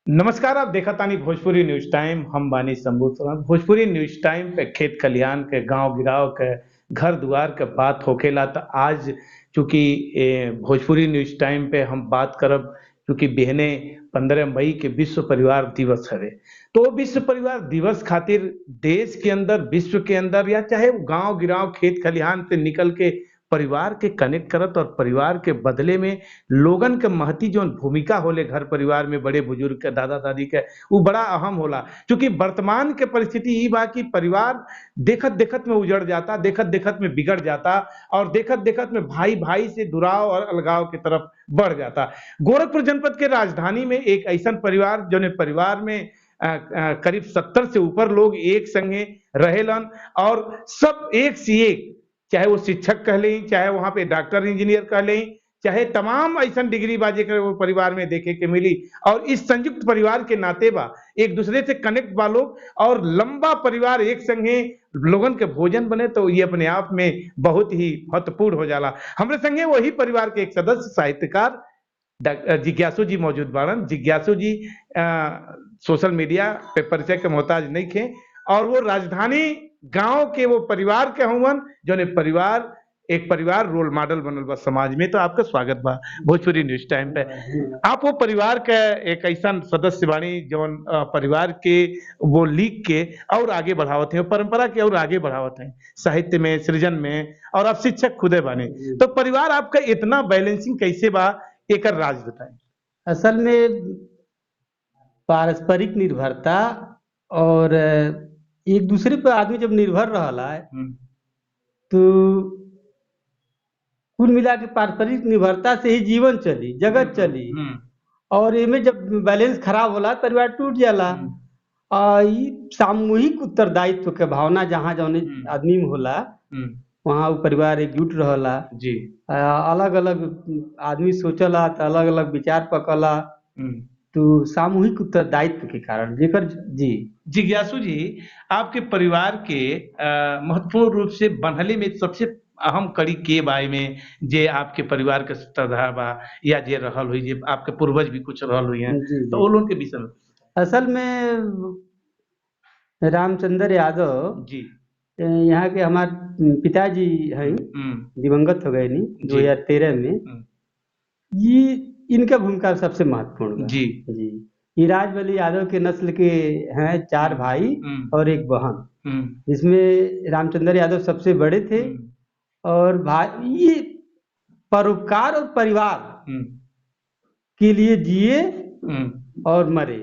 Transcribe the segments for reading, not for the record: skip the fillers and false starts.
नमस्कार। आप देखा तानी भोजपुरी न्यूज टाइम। हम बानी शंभू सोरेन। भोजपुरी न्यूज टाइम पे खेत खलिहान के गांव गिराव के घर दुआर के बात होखेला। तो आज चूंकि भोजपुरी न्यूज टाइम पे हम बात करब, चूंकि बिहने 15 मई के विश्व परिवार दिवस हवे। तो विश्व परिवार दिवस खातिर देश के अंदर, विश्व के अंदर, या चाहे गांव गिराव खेत खलिहान से निकल के परिवार के कनेक्ट करत और परिवार के बदले में लोगन के महती जो भूमिका होले घर परिवार में, बड़े बुजुर्ग के, दादा दादी के, वो बड़ा अहम होला। क्योंकि वर्तमान के परिस्थिति ई बा कि परिवार देखत देखत में उजड़ जाता, देखत देखत में बिगड़ जाता, और देखत देखत में भाई भाई से दुराव और अलगाव की तरफ बढ़ जाता। गोरखपुर जनपद के राजधानी में एक ऐसा परिवार जो परिवार में करीब 70 से ऊपर लोग एक संगे रहेलन, और सब एक से एक, चाहे वो शिक्षक कह लें, चाहे वहां पे डॉक्टर इंजीनियर कह लें, चाहे तमाम ऐसा डिग्री बाजे कर वो परिवार में देखे के मिली। और इस संयुक्त परिवार के नाते बा एक दूसरे से कनेक्ट बा लोग, और लंबा परिवार एक संगे लोगन के भोजन बने, तो ये अपने आप में बहुत ही महत्वपूर्ण हो जाला। हमरे संगे वही परिवार के एक सदस्य साहित्यकार जिज्ञासु जी मौजूद बाड़न। जिज्ञासु जी सोशल मीडिया पे परिचय के मोहताज नहीं थे, और वो राजधानी गांव के वो परिवार के हुवन जो परिवार एक परिवार रोल मॉडल बनल बा समाज में। तो आपका स्वागत बा भोजपुरी न्यूज टाइम पे। आप वो परिवार के एक ऐसा सदस्य बानी जौन परिवार के वो लीग के और आगे बढ़ावत हैं, परंपरा के और आगे बढ़ावत हैं, साहित्य में, सृजन में, और आप शिक्षक खुदे बानी। तो परिवार आपका इतना बैलेंसिंग कैसे बा, एक राज बताएं। असल में पारस्परिक निर्भरता और एक दूसरे पर आदमी जब निर्भर रहला है तो कुल मिला के पारस्परिक निर्भरता से ही जीवन चली, जगत चली। और इनमें जब बैलेंस खराब होला परिवार टूट जाला। ई सामूहिक उत्तरदायित्व के भावना जहाँ जौन आदमी में होला वहाँ वो परिवार एकजुट रहला जी। अलग अलग आदमी सोचला तो अलग अलग विचार पकला, तो सामूहिक उत्तरदायित्व के कारण जेकर जी। जिज्ञासु जी, आपके परिवार के महत्वपूर्ण रूप से बनहले में सबसे अहम कड़ी के बारे में जे आपके परिवार के श्रद्धा बा, या जे रहल हुई, जे आपके पूर्वज भी कुछ रहल हुई हैं, जी तो जी वो लोगों के विषय में। असल में रामचंद्र यादव जी। यहाँ के हमारे पिताजी हैं, दिवंगत हो गए नहीं 2013 में। ये इनका भूमिका सबसे महत्वपूर्ण है। जी जी, ये राजबली यादव के नस्ल के हैं, 4 भाई और एक बहन, जिसमें रामचंद्र यादव सबसे बड़े थे। और भाई ये परोपकार और परिवार के लिए जिए और मरे।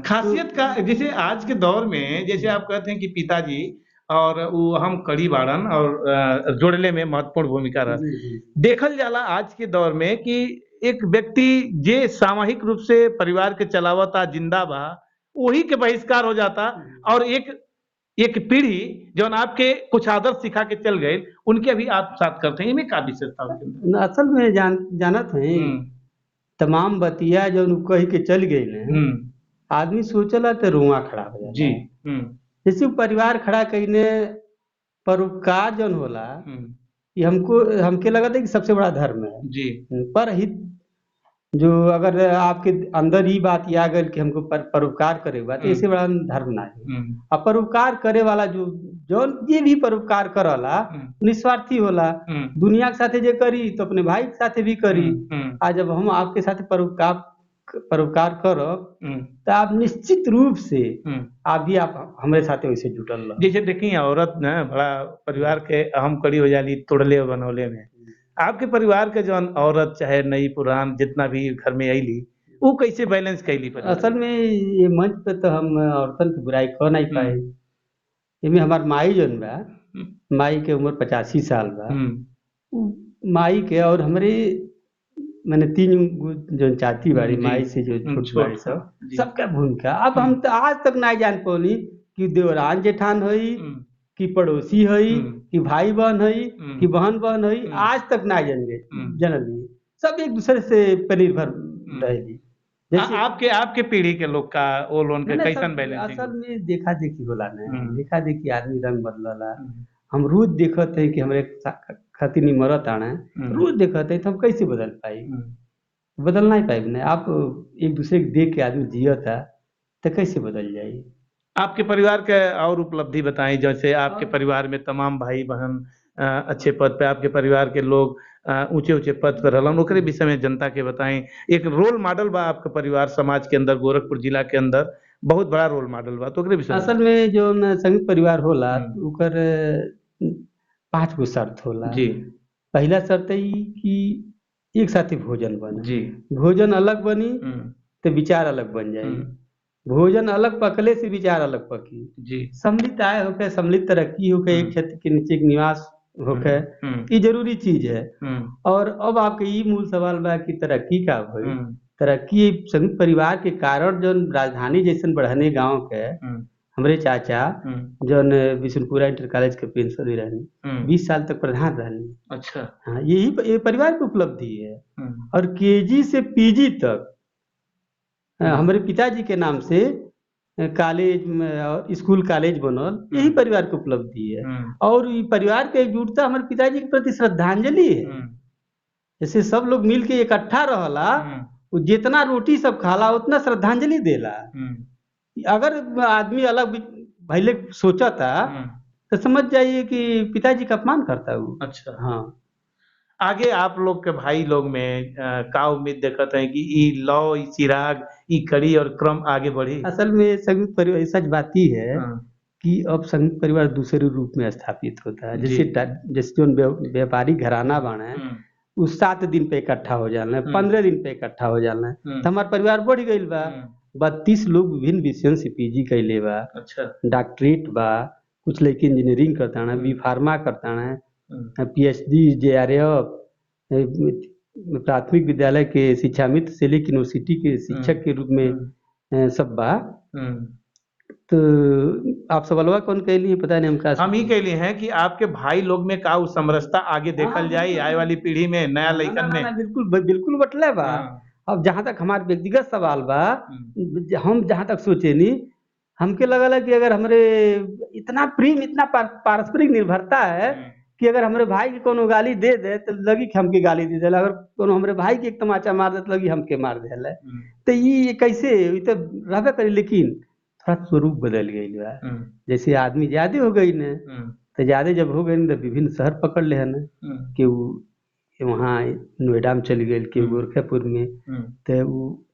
खासियत का जैसे आज के दौर में, जैसे आप कहते हैं कि पिताजी और वो हम कड़ी बाड़न और जोड़ने में महत्वपूर्ण भूमिका रहा। देखल जाला आज के दौर में कि एक व्यक्ति जे सामूहिक रूप से परिवार के चलावता, जिंदा बा, वही के बहिष्कार हो जाता, और एक एक पीढ़ी जो आपके कुछ आदर्श सिखा के चल गए, उनके अभी आप साथ करते हैं, इनमें का विशेषता उनके अंदर? असल में जानत है तमाम बतिया जो कही के चल गई, आदमी सोचला तो रुआ खड़ा हो जाता जी। जैसे परिवार खड़ा कईने परोपकार जौन होला, ये हमके लगा था कि सबसे बड़ा धर्म है जी। पर हित जो अगर आपके अंदर ही बात आ गई कि हमको परोपकार करेगा तो इससे बड़ा धर्म ना है। अब परोपकार करे वाला जो ये भी परोपकार करला निस्वार्थी होला। दुनिया के साथे जे करी तो अपने भाई के साथे भी करी। आज जब हम आपके साथ परोपकार करब तो आप निश्चित रूप से आप हमारे साथ वैसे जुटल रह। जैसे देखिए औरत ना बड़ा परिवार के अहम कड़ी हो जाली तोड़ले बनौले में। आपके परिवार के जो औरत चाहे नई पुरान जितना भी घर में आईली, वो कैसे बैलेंस कैली? असल में ये मंच पे तो हम औरतन की बुराई कर नहीं पाए। इनमें हमार माई जौन बा, माई के उम्र 85 साल बा। माई के और हमारे मैंने 3 जो चाची बाड़ी माई से जो छोट बाड़ी सबका भूमिका अब हम तो आज तक नहीं जान पौली कि देवरान जेठान हई, कि पड़ोसी हई, कि भाई बहन हई, कि बहन बहन हई, आज तक नहीं जनली। सब एक दूसरे से पर निर्भर रहेगी। आपके पीढ़ी के लोग का वो लोन के कैसन बैलेंस? असल में देखा देखी होला ना, देखा देखी आदमी रंग बदलला। हम रोज देखते हैं कि हमारे खातिर नहीं मरत आना है, रोज देखते हैं तो हम कैसे बदल पाई? बदल नहीं पाए नहीं। आप एक दूसरे के देख के आदमी जियता तो कैसे बदल जाई। आपके परिवार के और उपलब्धि बताएं, जैसे आपके और परिवार में तमाम भाई बहन अच्छे पद पे, आपके परिवार के लोग ऊंचे ऊंचे पद पर रहलन, ओकरे विषय में जनता के बताएं। एक रोल मॉडल बा आपका परिवार समाज के अंदर, गोरखपुर जिला के अंदर बहुत बड़ा रोल मॉडल बा, तो ओकरे विषय में असल में जो न संयुक्त परिवार होला हम्म, ओकर 5 गो शर्त होला। जी पहला शर्त है ई कि एक साथे भोजन बने। जी भोजन अलग बनी हम्म तो विचार अलग बन जाई। हम्म, भोजन अलग पकले से विचार अलग पकी। जी सम्मिलित आय होके, सम्मिलित तरक्की होके, एक हम्म क्षेत्र के नीचे एक निवास होके, हम्म ये जरूरी चीज है। हम्म और अब आपके ई मूल सवाल बा कि तरक्की का भई। हम्म तरक्की संयुक्त परिवार के कारण जो राजधानी जैसन बढ़ने गांव के हम्म हमरे चाचा हम्म जौन बिशुनपुरा इंटर कॉलेज के प्रिंसिपल रहनी, हम्म, 20 साल तक प्रधान रहनी। अच्छा हाँ, यही ये परिवार की उपलब्धि है। हम्म और केजी से पीजी तक हम्म हमारे पिताजी के नाम से कॉलेज में और स्कूल कॉलेज बनल, यही हम्म परिवार की उपलब्धि है। हम्म और ये परिवार के एकजुटता हमारे पिताजी के प्रति श्रद्धांजलि है। हम्म जैसे सब लोग मिल के इकट्ठा रहला, हम्म वो जितना रोटी सब खाला उतना श्रद्धांजलि देला। हम्म अगर आदमी अलग पहले सोचा था हम्म, तो समझ जाइए कि पिताजी का अपमान करता है वो। अच्छा। हाँ। आगे आप लोग के भाई लोग में का उम्मीद देखत है कि ई लौ ई चिराग ई कड़ी और क्रम आगे बढ़ी। असल में संयुक्त परिवार सच बात ही है हाँ कि अब संयुक्त परिवार दूसरे रूप में स्थापित होता है। जी जैसे जो व्यापारी घराना बाना है, हम्म वो 7 दिन पे इकट्ठा हो जाना है, हम्म 15 दिन पे इकट्ठा हो जाना है। तो हम्म हमार परिवार बढ़ गईल बा। हम्म, 32 लोग विभिन्न विषयों से पीजी कैले बा, अच्छा डॉक्टरेट बा, कुछ लड़के इंजीनियरिंग करता है, बी हम्म फार्मा करता है, हम्म पीएचडी, जेआरएफ, प्राथमिक विद्यालय के शिक्षा मित्र से लेकर यूनिवर्सिटी के शिक्षक के रूप में हम्म सब बा। हम्म। तो आप सवालवा कौन कैली पता नहीं हमका। हम ही के लिए हैं कि आपके भाई लोग में का उ समरसता आगे हाँ देखल जाए, बिल्कुल आए वाली पीढ़ी में, नया ना ना लइकन ना में। ना बिल्कुल बिल्कुल बटले बा। हाँ अब जहाँ तक हमारे व्यक्तिगत सवाल बा, हम्म हम जहाँ तक सोचे नी, हमके लगल है कि अगर हमरे इतना प्रेम, इतना पारस्परिक निर्भरता है हम्म कि अगर हमरे भाई के कोनो गाली दे दे तो लगी कि हमके गाली दे देला, अगर कोनो हमरे भाई के एक तमाचा मार दे तो लगी हमके मार देला। हम्म तो ये कैसे, ये तो रहबे करी, लेकिन थोड़ा स्वरूप बदल गई बा। हम्म जैसे आदमी ज्यादा हो गई न, हम्म तो ज्यादा जब हो गई न तो विभिन्न शहर पकड़ ले है न, हम्म कि वहाँ नोएडा में चली गई, कि हम्म गोरखपुर में। हम्म तो वो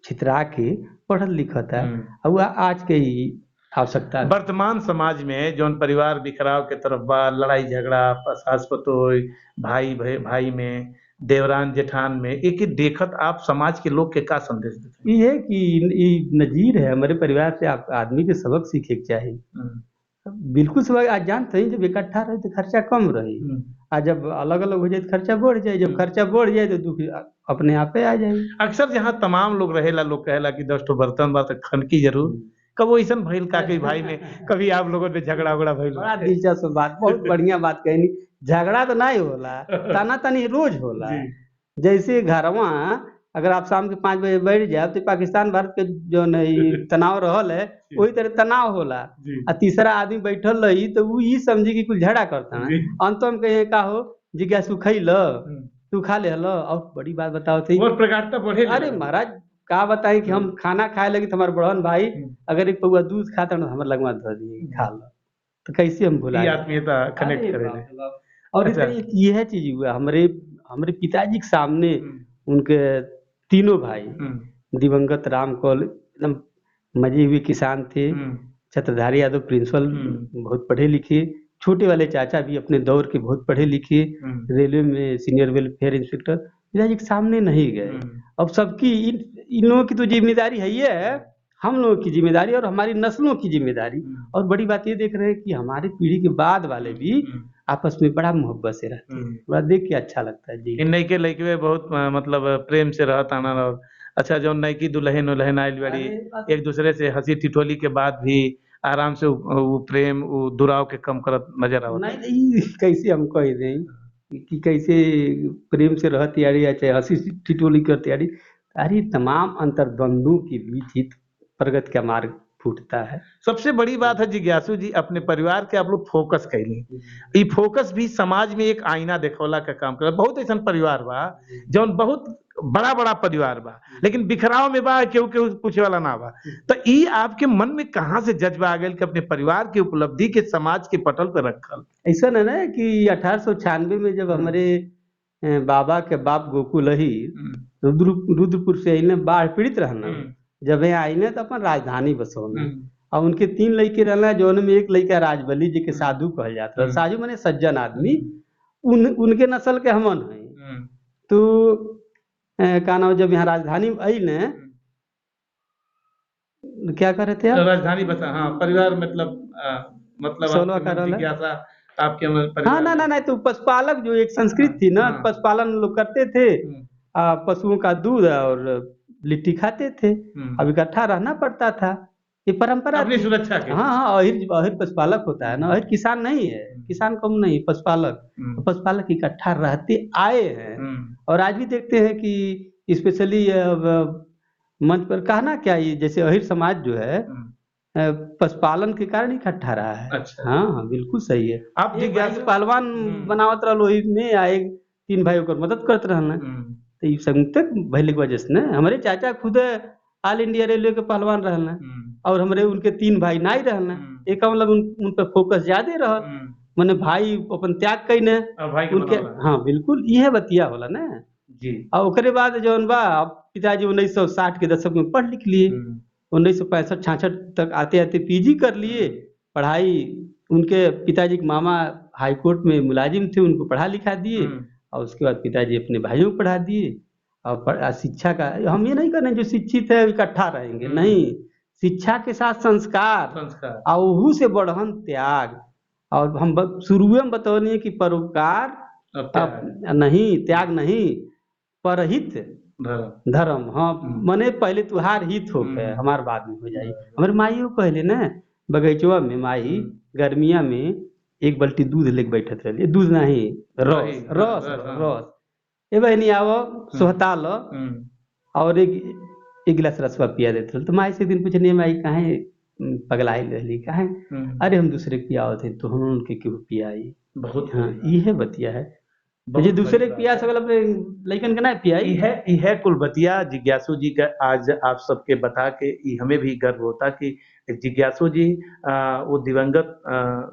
छितरा के पढ़ल लिखत है। हम्म। और वो आज के ही आवश्यकता। वर्तमान समाज में जौन परिवार बिखराव के तरफ बा, लड़ाई झगड़ा, सास पतोह, भाई में, देवरान जेठान में, एक एक देखत आप समाज के लोग के का संदेश देते हैं। ये है कि ये नजीर है हमारे परिवार से, आप आदमी के सबक सीखे के चाहिए। हम्म बिल्कुल सबक। आज जानते हैं जब इकट्ठा रहे तो खर्चा कम रही, हम्म आज जब अलग अलग हो जाए तो खर्चा बढ़ जाए, जब खर्चा बढ़ जाए तो दुख अपने आप पे आ जाए। अक्सर जहाँ तमाम लोग रहेला, लोग कहेला कि 10 ठो बर्तन बा त खनकी जरूर। कबो ऐसन भइल का कि भाई में कभी आप लोगों ने झगड़ा उगड़ा भइल बड़ा दिलचस्प बात, बहुत बढ़िया बात कहनी। झगड़ा तो नहीं होला, तना तनी रोज होला। जी जैसे घरवा अगर आप शाम के 5 बजे बैठ जाए तो पाकिस्तान भारत के जो नहीं तनाव रहल है, वही तरह तनाव होला। जी आ तीसरा आदमी बैठल रही तो वो ये समझी कि कुछ झगड़ा करता है। जी अंत में कहे का हो जिज्ञासु खैल, हम्म। तू खा ले हलो। और बड़ी बात बताओ थी, और प्रगाढ़ता बढ़े अरे महाराज का बताई कि हम खाना खाए लगे तो हमारे बड़हन भाई अगर एक पौआ दूध खाता ना हमारे लगवा धो दिए खा लो, तो कैसे हम ये भुलाए। आत्मीयता कनेक्ट अरे करे बाप ले। रे बाप। और अच्छा इधर एक यह चीज हुआ हमारे हमारे पिताजी के सामने, हम्म उनके तीनों भाई हम्म दिवंगत राम कौल एकदम मजे हुए किसान थे। हम्म छत्रधारी यादव प्रिंसिपल, हम्म बहुत पढ़े लिखे। छोटे वाले चाचा भी अपने दौर के बहुत पढ़े लिखे, हम्म रेलवे में सीनियर वेलफेयर इंस्पेक्टर। पिताजी के सामने नहीं गए। हम्म अब सबकी इन लोगों की तो जिम्मेदारी है, ये है हम लोगों की जिम्मेदारी और हमारी नस्लों की जिम्मेदारी। और बड़ी बात ये देख रहे हैं कि हमारी पीढ़ी के बाद वाले भी आपस में बड़ा मोहब्बत से रहते हैं, बड़ा देख के अच्छा लगता है जी। इन नइके लइकवे बहुत मतलब प्रेम से रहत आनन। और अच्छा जो नइकी दुल्हन उल्हन आइल बड़ी, अरे एक दूसरे से हंसी ठिठोली के बाद भी आराम से वो प्रेम वो दुराव के कम करत नजर आवत। नहीं नहीं, कैसे हम कह दें कि कैसे प्रेम से रहती यारी या चाहे हंसी ठिठोली करती यारी। अरे तमाम अंतर्द्वंदों के बीच ही प्रगति का मार्ग फूटता है। सबसे बड़ी बात है जिज्ञासु जी, अपने परिवार के आप लोग फोकस कैली। ई फोकस भी समाज में एक आईना देखौला का काम कर। बहुत ऐसा परिवार बा जौन बहुत बड़ा बड़ा परिवार बा, लेकिन बिखराव में बा, केहू केहू पूछे वाला ना बा। तो ई आपके मन में कहाँ से जज्बा आ गया कि अपने परिवार की उपलब्धि के समाज के पटल पे रखल? ऐसा है ना कि 1896 में जब हमारे बाबा के बाप गोकुल अहीर रुद्रपुर से अइले, बाढ़ पीड़ित रहना, जब यहाँ आइले तो अपन राजधानी बसौना, और उनके 3 लड़के रहना, जौन में एक लड़का राजबली जी के साधु कहल जाता है। साधु माने सज्जन आदमी, उनके नस्ल के हमन है। तो का नाम, जब यहाँ राजधानी अइले, क्या कर रहे थे आप? राजधानी बसा, हाँ, परिवार मतलब सोलवा का रहला। जिज्ञासा आपके हाँ, परिवार ना, में। ना, ना, तो पशुपालक जो एक संस्कृत थी ना, पशुपालन लोग करते थे, पशुओं का दूध और लिट्टी खाते थे। अब इकट्ठा रहना पड़ता था, ये परंपरा अपनी थी। सुरक्षा के। हाँ, हाँ, अहिर पशुपालक होता है ना, अहिर किसान नहीं है, किसान कम नहीं, पशुपालक। तो पशुपालक इकट्ठा रहते आए हैं, और आज भी देखते हैं कि स्पेशली मंच पर कहना क्या, ये जैसे अहिर समाज जो है पशुपालन के कारण इकट्ठा रहा है। अच्छा। हाँ, हाँ, बिल्कुल सही है। आप एक जिज्ञासा भाई के पहलवान बनावत रहल ओही में, आ एक 3 भाई ओकर मदद करत रहना। तो ई संतक भइले के वजह से ना, हमारे चाचा खुद ऑल इंडिया रेलवे के पहलवान रहना, और हमरे उनके 3 भाई नाई रहना। एक मतलब उन पे फोकस ज्यादा रहल, माने भाई अपन त्याग कइने भाई के उनके। हाँ, बिल्कुल इहे बतिया होला ना जी। और ओकरे बाद जौन बा, पिताजी 1960 के दशक में पढ़ लिख लिए, 1965-66 तक आते आते पीजी कर लिए। पढ़ाई उनके पिताजी के मामा हाई कोर्ट में मुलाजिम थे, उनको पढ़ा लिखा दिए, और उसके बाद पिताजी अपने भाइयों को पढ़ा दिए। और शिक्षा का हम ये नहीं कर रहे जो शिक्षित है इकट्ठा रहेंगे, नहीं, शिक्षा के साथ संस्कार और उहू से बढ़न त्याग। और हम शुरुए में बतौनी कि परोपकार नहीं, त्याग नहीं, परहित धर्म। हाँ, मने पहले तुहार हित हो गए, हमार बाद में हो जाई। हमारे माइयों कहले ना, बगीचवा में माई गर्मिया में 1 बाल्टी दूध लेके बैठत रही, दूध नहीं, रस। ए बहनी आवो सोहता लो, और एक गिलास रसवा पिया देते। तो माई से एक दिन पूछनी, माई काहे पगलाई रहली, काहे? अरे हम दूसरे के पियावत थे, तो हम उनके क्यों पियाई? बहुत। हाँ, ये बतिया है, मुझे दूसरे के पिया सकल, अपने लइकन के ना पियाई। यह कुल बतिया जिज्ञासु जी का आज आप सबके बता के हमें भी गर्व होता कि जिज्ञासु जी वो दिवंगत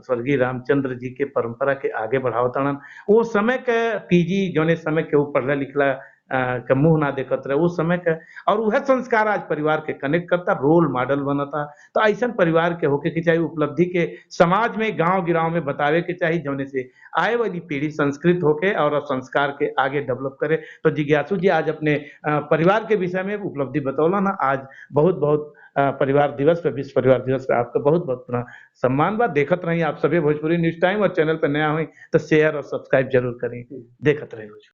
स्वर्गीय रामचंद्र जी के परंपरा के आगे बढ़ावतन। वो समय के पीजी जोने समय के वो पढ़ला लिखला के मुंह ना देखत रहे, उस समय के, और वह संस्कार आज परिवार के कनेक्ट करता, रोल मॉडल बनता। तो ऐसा परिवार के होके कि चाहे उपलब्धि के समाज में गांव गिराव में बतावे के चाहिए, जोने से आए वाली पीढ़ी संस्कृत होके और संस्कार के आगे डेवलप करे। तो जिज्ञासु जी आज अपने परिवार के विषय में उपलब्धि बतौला ना, आज बहुत बहुत परिवार दिवस पे, विश्व परिवार दिवस पे आपका बहुत बहुत पुनः सम्मान बा। देखत रहिए आप सभी भोजपुरी न्यूज टाइम, और चैनल पर नया हुई तो शेयर और सब्सक्राइब जरूर करें। देखत रहिए।